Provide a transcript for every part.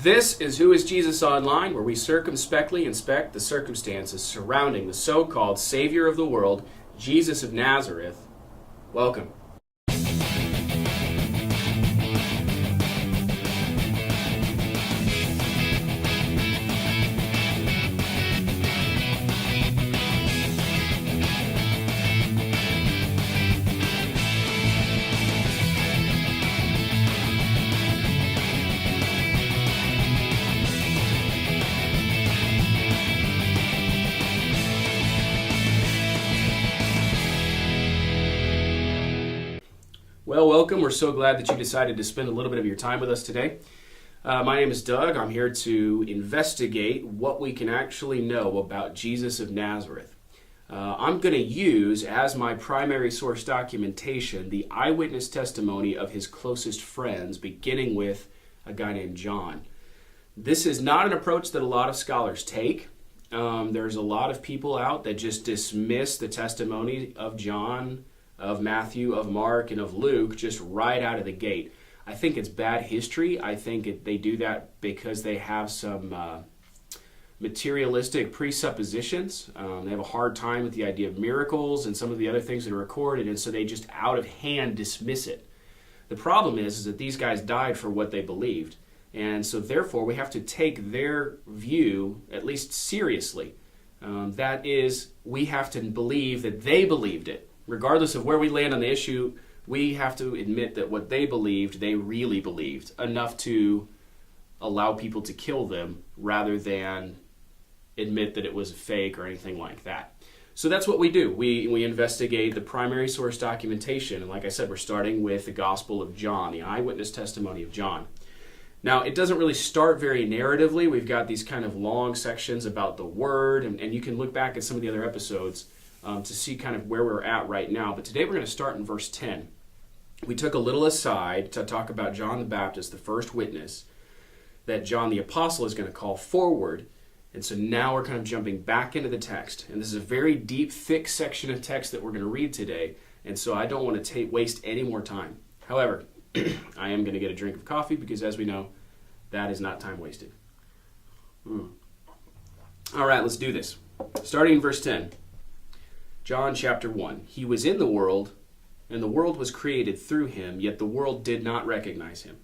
This is Who is Jesus Online, where we circumspectly inspect the circumstances surrounding the so-called Savior of the world, Jesus of Nazareth. Welcome. Well, welcome. We're so glad that you decided to spend a little bit of your time with us today. My name is Doug. I'm here to investigate what we can actually know about Jesus of Nazareth. I'm going to use as my primary source documentation the eyewitness testimony of his closest friends, beginning with a guy named John. This is not an approach that a lot of scholars take. There's a lot of people out that just dismiss the testimony of John, of Matthew, of Mark, and of Luke just right out of the gate. I think it's bad history. I think they do that because they have some materialistic presuppositions. They have a hard time with the idea of miracles and some of the other things that are recorded, and so they just out of hand dismiss it. The problem is that these guys died for what they believed, and so therefore we have to take their view at least seriously. That is, we have to believe that they believed it. Regardless of where we land on the issue, we have to admit that what they believed, they really believed, enough to allow people to kill them rather than admit that it was fake or anything like that. So that's what we do. We investigate the primary source documentation. And like I said, we're starting with the Gospel of John, the eyewitness testimony of John. Now, it doesn't really start very narratively. We've got these kind of long sections about the Word, and you can look back at some of the other episodes to see kind of where we're at right now. But today we're going to start in verse 10. We took a little aside to talk about John the Baptist, the first witness, that John the Apostle is going to call forward. And so now we're kind of jumping back into the text. And this is a very deep, thick section of text that we're going to read today. And so I don't want to waste any more time. However, I am going to get a drink of coffee because, as we know, that is not time wasted. All right, let's do this. Starting in verse 10. John chapter 1. He was in the world, and the world was created through him, yet the world did not recognize him.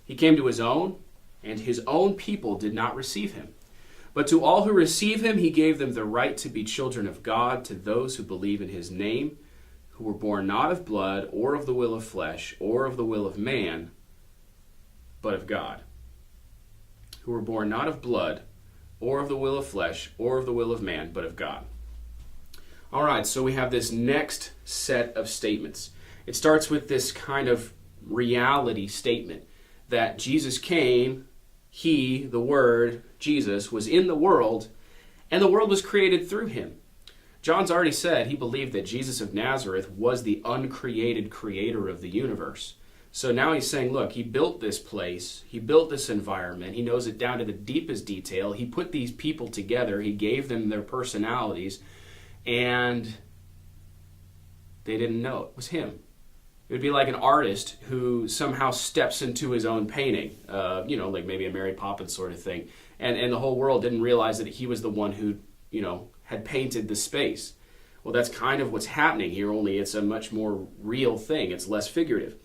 He came to his own, and his own people did not receive him. But to all who receive him, he gave them the right to be children of God, to those who believe in his name, who were born not of blood, or of the will of flesh, or of the will of man, but of God. Who were born not of blood, or of the will of flesh, or of the will of man, but of God. All right, so we have this next set of statements. It starts with this kind of reality statement that Jesus came, he, the Word, Jesus, was in the world, and the world was created through him. John's already said he believed that Jesus of Nazareth was the uncreated creator of the universe. So now he's saying, look, he built this place, he built this environment, he knows it down to the deepest detail, he put these people together, he gave them their personalities, and they didn't know it was him. It would be like an artist who somehow steps into his own painting, like maybe a Mary Poppins sort of thing, and the whole world didn't realize that he was the one who, had painted the space. Well, that's kind of what's happening here, only it's a much more real thing. It's less figurative.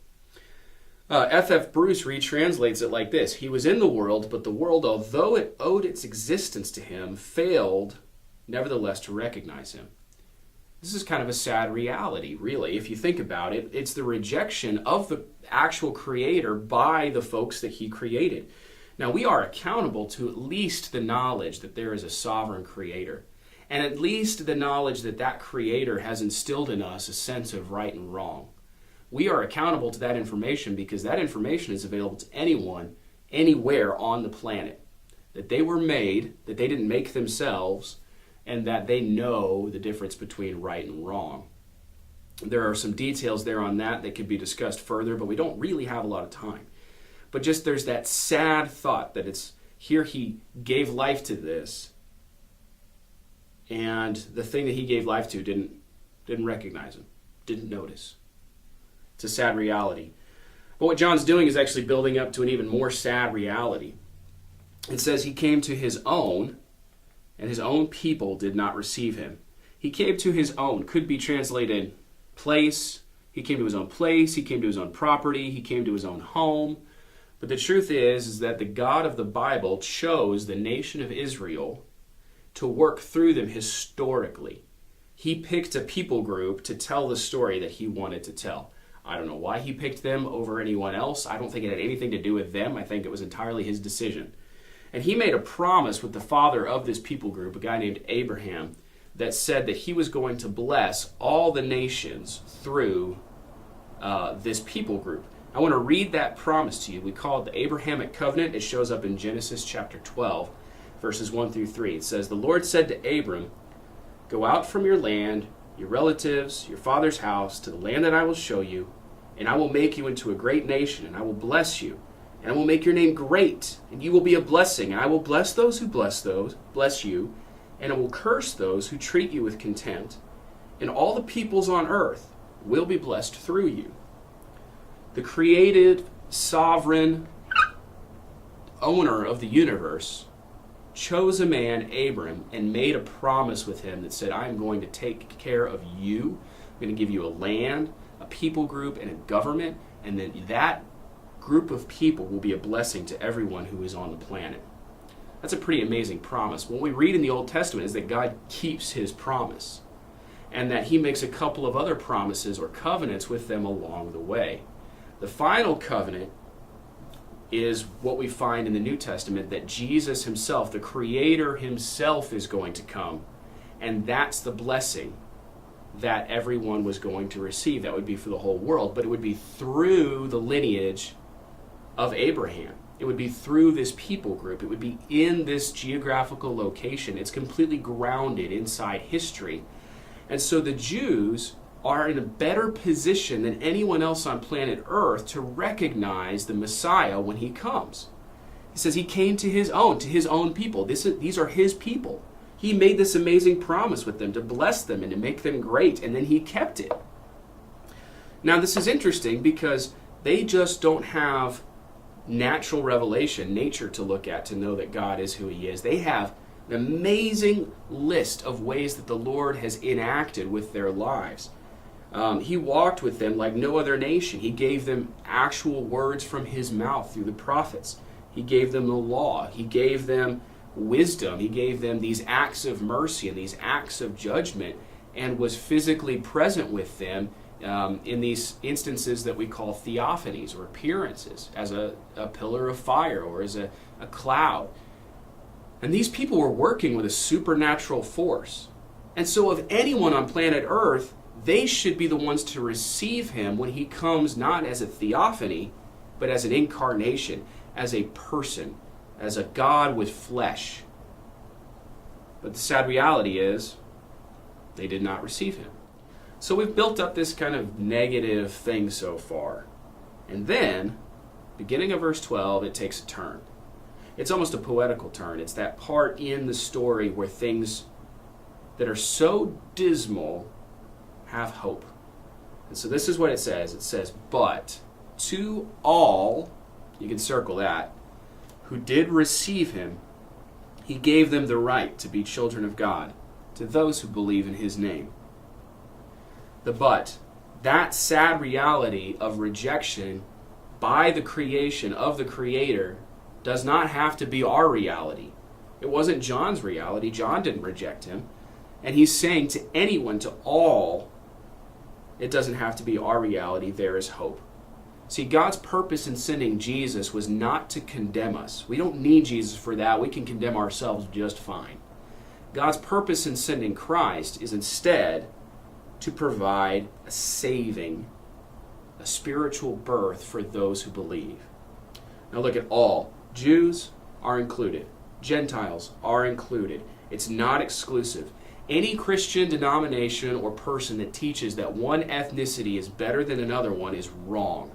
F.F. Bruce retranslates it like this. He was in the world, but the world, although it owed its existence to him, failed nevertheless to recognize him. This is kind of a sad reality, really. If you think about it, it's the rejection of the actual creator by the folks that he created. Now, we are accountable to at least the knowledge that there is a sovereign creator, and at least the knowledge that that creator has instilled in us a sense of right and wrong. We are accountable to that information because that information is available to anyone, anywhere on the planet. That they were made, that they didn't make themselves, and that they know the difference between right and wrong. There are some details there on that could be discussed further, but we don't really have a lot of time. But just there's that sad thought that it's here he gave life to this, and the thing that he gave life to didn't recognize him, didn't notice. It's a sad reality. But what John's doing is actually building up to an even more sad reality. It says he came to his own, and his own people did not receive him. He came to his own, could be translated place. He came to his own place. He came to his own property. He came to his own home. But the truth is that the God of the Bible chose the nation of Israel to work through them historically. He picked a people group to tell the story that he wanted to tell. I don't know why he picked them over anyone else. I don't think it had anything to do with them. I think it was entirely his decision. And he made a promise with the father of this people group, a guy named Abraham, that said that he was going to bless all the nations through this people group. I want to read that promise to you. We call it the Abrahamic covenant. It shows up in Genesis chapter 12, verses 1 through 3. It says, "The Lord said to Abram, 'Go out from your land, your relatives, your father's house, to the land that I will show you, and I will make you into a great nation, and I will bless you, and I will make your name great, and you will be a blessing, and I will bless those who bless you, and I will curse those who treat you with contempt, and all the peoples on earth will be blessed through you.'" The created, sovereign owner of the universe chose a man, Abram, and made a promise with him that said, "I am going to take care of you. I'm going to give you a land, a people group, and a government, and then that group of people will be a blessing to everyone who is on the planet." That's a pretty amazing promise. What we read in the Old Testament is that God keeps his promise, and that he makes a couple of other promises or covenants with them along the way. The final covenant is what we find in the New Testament, that Jesus himself, the Creator himself, is going to come. And that's the blessing that everyone was going to receive. That would be for the whole world, but it would be through the lineage of Abraham. It would be through this people group. It would be in this geographical location. It's completely grounded inside history. And so the Jews are in a better position than anyone else on planet Earth to recognize the Messiah when he comes. He says he came to his own people. These are his people. He made this amazing promise with them to bless them and to make them great, and then he kept it. Now this is interesting because they just don't have natural revelation, nature to look at to know that God is who he is. They have an amazing list of ways that the Lord has enacted with their lives. He walked with them like no other nation. He gave them actual words from his mouth through the prophets. He gave them the law. He gave them wisdom. He gave them these acts of mercy and these acts of judgment, and was physically present with them in these instances that we call theophanies or appearances, as a pillar of fire or as a cloud. And these people were working with a supernatural force. And so of anyone on planet Earth, they should be the ones to receive him when he comes, not as a theophany, but as an incarnation, as a person, as a God with flesh. But the sad reality is, they did not receive him. So we've built up this kind of negative thing so far. And then, beginning of verse 12, it takes a turn. It's almost a poetical turn. It's that part in the story where things that are so dismal have hope. And so this is what it says. It says, "But to all," you can circle that, "who did receive him, he gave them the right to be children of God, to those who believe in his name." The but, that sad reality of rejection by the creation of the Creator, does not have to be our reality. It wasn't John's reality. John didn't reject him. And he's saying to anyone, to all, it doesn't have to be our reality. There is hope. See, God's purpose in sending Jesus was not to condemn us. We don't need Jesus for that. We can condemn ourselves just fine. God's purpose in sending Christ is instead to provide a saving, a spiritual birth for those who believe. Now look at all. Jews are included. Gentiles are included. It's not exclusive. Any Christian denomination or person that teaches that one ethnicity is better than another one is wrong.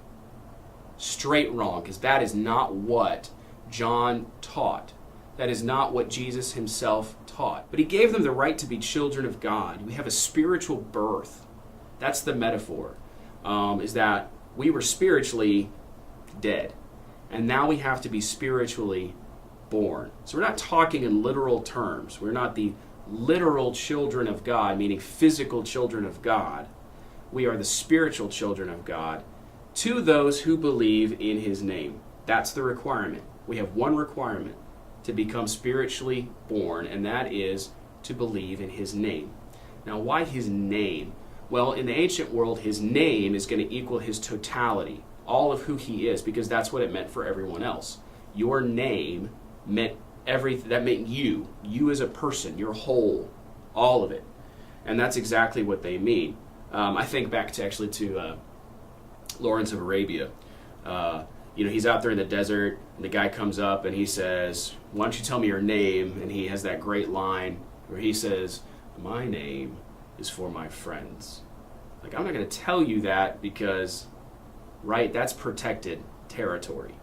Straight wrong, because that is not what John taught. That is not what Jesus himself taught. But he gave them the right to be children of God. We have a spiritual birth. That's the metaphor, is that we were spiritually dead. And now we have to be spiritually born. So we're not talking in literal terms. We're not the literal children of God, meaning physical children of God. We are the spiritual children of God to those who believe in his name. That's the requirement. We have one requirement to become spiritually born, and that is to believe in his name. Now, why his name? Well, in the ancient world, his name is going to equal his totality, all of who he is, because that's what it meant for everyone else. Your name meant everything. That meant you as a person, your whole, all of it. And that's exactly what they mean. I think back to Lawrence of Arabia. He's out there in the desert, and the guy comes up and he says, "Why don't you tell me your name?" And he has that great line where he says, "My name is for my friends." Like, I'm not going to tell you that because, right, that's protected territory.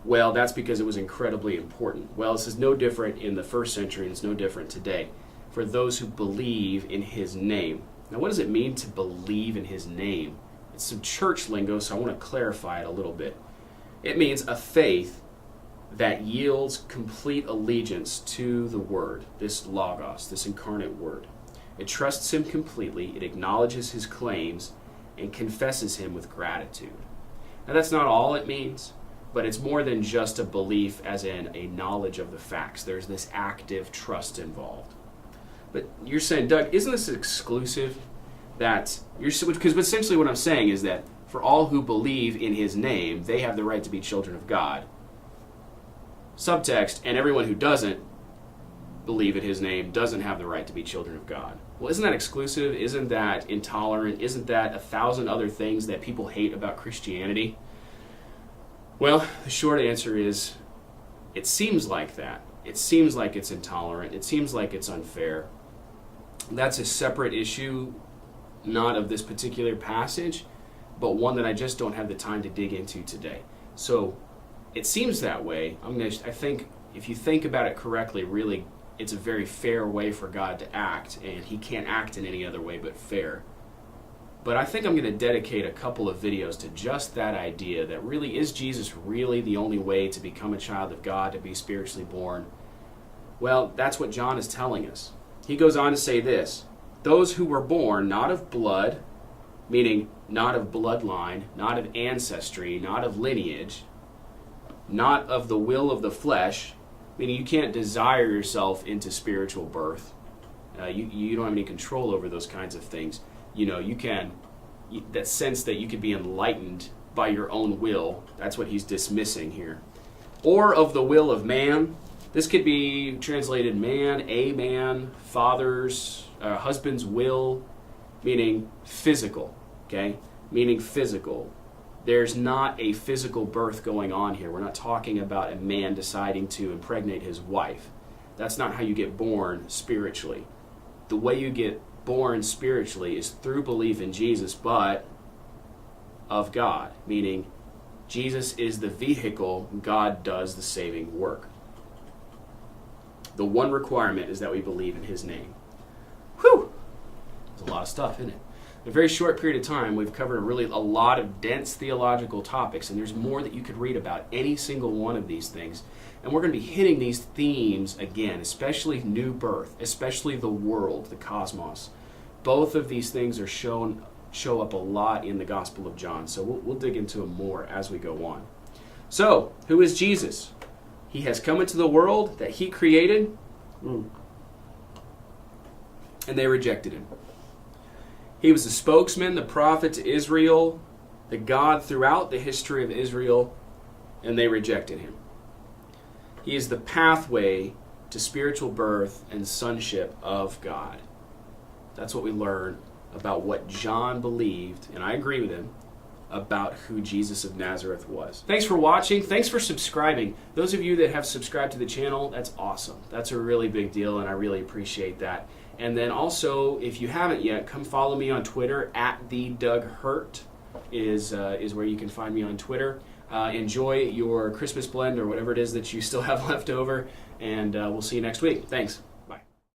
Well, that's because it was incredibly important. Well, this is no different in the first century, and it's no different today. For those who believe in his name. Now, what does it mean to believe in his name? It's some church lingo, so I want to clarify it a little bit. It means a faith that yields complete allegiance to the Word, this Logos, this incarnate Word. It trusts him completely, it acknowledges his claims, and confesses him with gratitude. Now, that's not all it means, but it's more than just a belief as in a knowledge of the facts. There's this active trust involved. But you're saying, Doug, isn't this exclusive? Because essentially what I'm saying is that for all who believe in his name, they have the right to be children of God. Subtext, and everyone who doesn't believe in his name doesn't have the right to be children of God. Well, isn't that exclusive? Isn't that intolerant? Isn't that 1,000 other things that people hate about Christianity? Well, the short answer is, it seems like that. It seems like it's intolerant. It seems like it's unfair. That's a separate issue, not of this particular passage, but one that I just don't have the time to dig into today. So it seems that way. I think if you think about it correctly, really, it's a very fair way for God to act, and he can't act in any other way but fair. But I think I'm going to dedicate a couple of videos to just that idea that really, is Jesus really the only way to become a child of God, to be spiritually born? Well, that's what John is telling us. He goes on to say this: those who were born not of blood, meaning not of bloodline, not of ancestry, not of lineage, not of the will of the flesh, meaning you can't desire yourself into spiritual birth. You don't have any control over those kinds of things. That sense that you could be enlightened by your own will, that's what he's dismissing here. Or of the will of man. This could be translated man, father's, husband's will, meaning physical, okay? Meaning physical. There's not a physical birth going on here. We're not talking about a man deciding to impregnate his wife. That's not how you get born spiritually. The way you get born spiritually is through belief in Jesus, but of God, meaning Jesus is the vehicle, God does the saving work. The one requirement is that we believe in his name. Whew! There's a lot of stuff, isn't it? In a very short period of time, we've covered really a lot of dense theological topics, and there's more that you could read about any single one of these things. And we're going to be hitting these themes again, especially new birth, especially the world, the cosmos. Both of these things show up a lot in the Gospel of John, so we'll dig into them more as we go on. So, who is Jesus? He has come into the world that he created, and they rejected him. He was the spokesman, the prophet to Israel, the God throughout the history of Israel, and they rejected him. He is the pathway to spiritual birth and sonship of God. That's what we learn about what John believed, and I agree with him, about who Jesus of Nazareth was. Thanks for watching. Thanks for subscribing. Those of you that have subscribed to the channel, that's awesome. That's a really big deal, and I really appreciate that. And then also, if you haven't yet, come follow me on Twitter. @TheDougHurt is where you can find me on Twitter. Enjoy your Christmas blend or whatever it is that you still have left over, and we'll see you next week. Thanks.